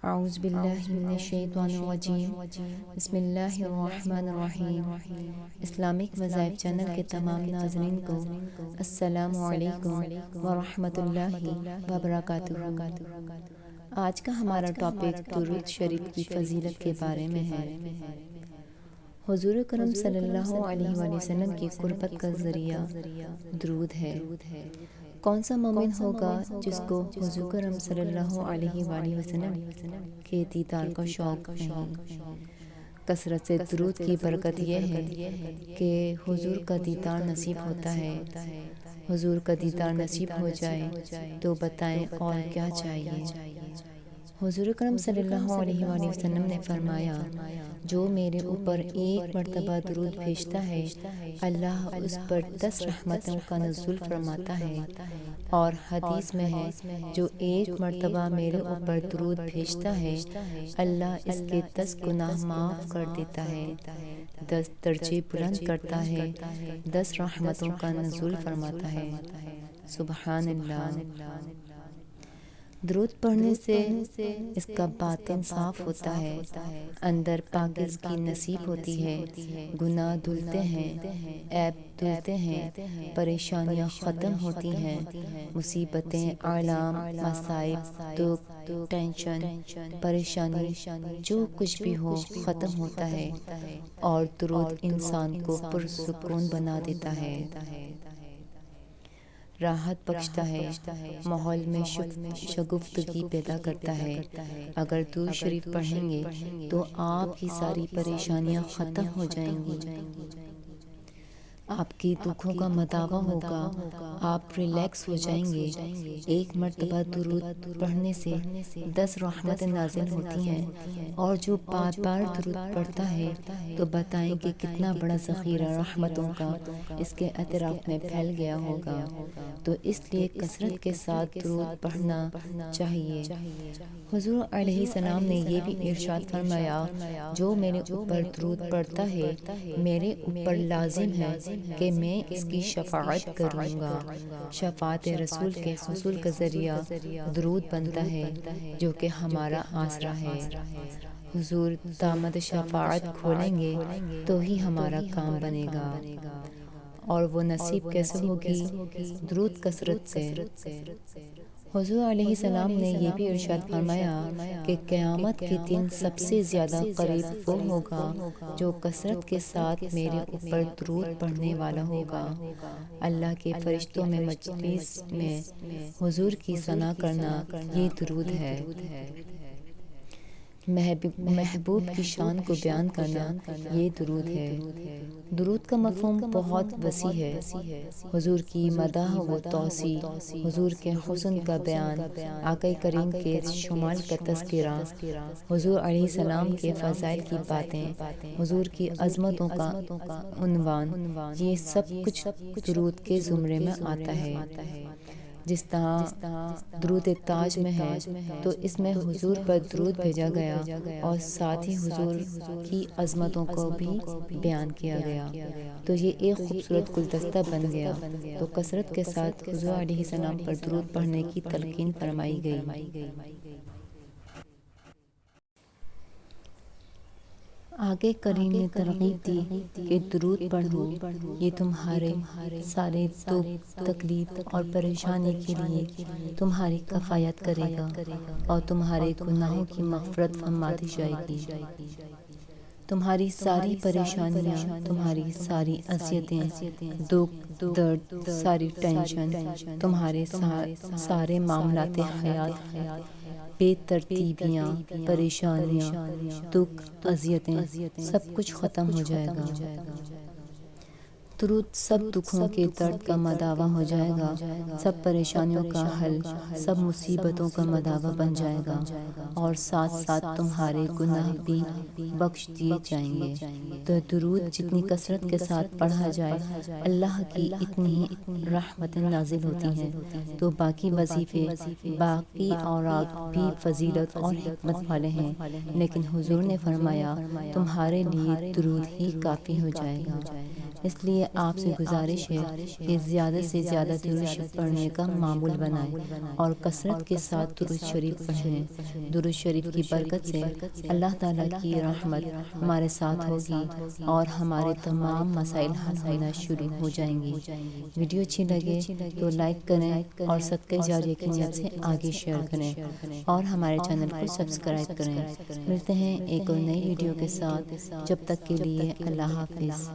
اعوذ باللہ من الشیطان الرجیم بسم اللہ الرحمن الرحیم۔ اسلامک وظائف چینل کے تمام ناظرین کو السلام علیکم ورحمۃ اللہ وبرکاتہ۔ آج کا ہمارا ٹاپک درود شریف کی فضیلت کے بارے میں ہے۔ حضور کرم صلی اللہ علیہ وآلہ وسلم کی قربت کا ذریعہ درود ہے۔ کون سا مومن ہوگا جس کو حضور کرم صلی اللہ علیہ وآلہ وسلم کے دیدار کا شوق نہیں؟ کثرت سے درود کی برکت یہ ہے کہ حضور کا دیدار نصیب ہوتا ہے۔ حضور کا دیدار نصیب ہو جائے تو بتائیں اور کیا چاہیے۔ حضور کرم صلی اللہ علیہ وآلہ وسلم نے فرمایا، جو میرے اوپر ایک مرتبہ درود بھیجتا ہے اللہ اس پر 10 رحمتوں کا نزول فرماتا ہے، اور حدیث میں ہے جو ایک مرتبہ میرے اوپر درود بھیجتا ہے اللہ اس کے 10 گناہ معاف کر دیتا ہے، 10 درجے بلند کرتا ہے، 10 رحمتوں کا نزول فرماتا ہے۔ سبحان اللہ۔ درود پڑھنے سے اس کا باطن صاف ہوتا ہے، اندر پاکیزگی نصیب ہوتی ہے، گناہ دھلتے ہیں، عیب دھلتے ہیں، پریشانیاں ختم ہوتی ہیں، مصیبتیں، آلام، مصائب، دکھ، ٹینشن، پریشانی جو کچھ بھی ہو ختم ہوتا ہے، اور درود انسان کو پرسکون بنا دیتا ہے، راحت بخشتا ہے، ماحول میں شگفتگی پیدا کرتا ہے۔ اگر درود شریف پڑھیں گے تو آپ کی ساری پریشانیاں ختم ہو جائیں گی، آپ کی دکھوں کا مداوع ہوگا، آپ ریلیکس ہو جائیں گے۔ ایک مرتبہ درود پڑھنے سے 10 رحمتیں نازل ہوتی ہیں، اور جو بار بار درود پڑھتا ہے تو بتائیں کہ کتنا بڑا ذخیرہ رحمتوں کا اس کے اطراف میں پھیل گیا ہوگا۔ تو اس لیے کثرت کے ساتھ درود پڑھنا چاہیے۔ حضور علیہ السلام نے یہ بھی ارشاد فرمایا، جو میرے اوپر درود پڑھتا ہے میرے اوپر لازم ہے کہ میں اس کی شفاعت کروں گا۔ شفاعت رسول کے حصول کا ذریعہ درود بنتا ہے، جو کہ ہمارا آسرا ہے۔ حضور دامت شفاعت کھولیں گے تو ہی ہمارا کام بنے گا، اور وہ نصیب کیسے ہوگی؟ درود کثرت سے۔ حضور علیہ السلام نے یہ بھی ارشاد فرمایا کہ قیامت کے دن سب سے زیادہ قریب وہ ہوگا جو کثرت کے ساتھ میرے اوپر درود پڑھنے والا ہوگا۔ اللہ کے فرشتوں میں مجلس میں حضور کی ثنا کرنا یہ درود ہے۔ محبوب کی شان کو بیان کرنا یہ درود ہے۔ درود کا مفہوم بہت وسیع ہے۔ حضور کی مدح و توصیف، حضور کے حسن کا بیان، آقا کریم کے شمال کا تذکرہ، حضور علیہ السلام کے فضائل کی باتیں، حضور کی عظمتوں کا عنوان، یہ سب کچھ درود کے زمرے میں آتا ہے۔ جس طرح درود تاج میں ہے تو اس میں حضور پر درود بھیجا گیا، اور ساتھ ہی حضور کی عظمتوں کو بھی بیان کیا گیا، تو یہ ایک خوبصورت گلدستہ بن گیا۔ تو کثرت کے ساتھ حضور علیہ السلام پر درود پڑھنے کی تلقین فرمائی گئی۔ آگے کریم نے ترغیب دی کہ درود پڑھو، یہ تمہارے سارے دکھ، تکلیف اور پریشانی کے لیے تمہاری کفایت کرے گا، اور تمہارے گناہوں کی مغفرت فرما دی جائے گی۔ تمہاری ساری پریشانیاں، تمہاری ساری اذیتیں، دکھ، درد، ساری ٹینشن، تمہارے سارے معاملات حیات، بے ترتیبیاں، پریشانیاں، دکھ، اذیتیں، سب کچھ ختم ہو جائے گا۔ درود سب دکھوں کے درد کا مداوع ہو جائے گا، سب پریشانیوں کا حل، سب مصیبتوں کا مداوع بن جائے گا، اور ساتھ ساتھ تمہارے گناہ بھی بخش دیے جائیں گے۔ تو درود جتنی کثرت کے ساتھ پڑھا جائے اللہ کی اتنی ہی رحمتیں نازل ہوتی ہیں، تو باقی وظیفے، باقی اوراق بھی فضیلت اور حکمت والے ہیں، لیکن حضور نے فرمایا تمہارے لیے درود ہی کافی ہو جائے گا۔ اس لیے آپ سے گزارش ہے کہ زیادہ سے زیادہ درود شریف پڑھنے کا معمول بنائیں اور کثرت کے ساتھ درود شریف پڑھیں۔ درود شریف کی برکت سے اللہ تعالیٰ کی رحمت ہمارے ساتھ ہوگی اور ہمارے تمام مسائل حل ہونا شروع ہو جائیں گی۔ ویڈیو اچھی لگے تو لائک کریں اور صدقہ جاریہ کی نیت سے آگے شیئر کریں اور ہمارے چینل کو سبسکرائب کریں۔ ملتے ہیں ایک اور نئی ویڈیو کے ساتھ، جب تک کے لیے اللہ حافظ۔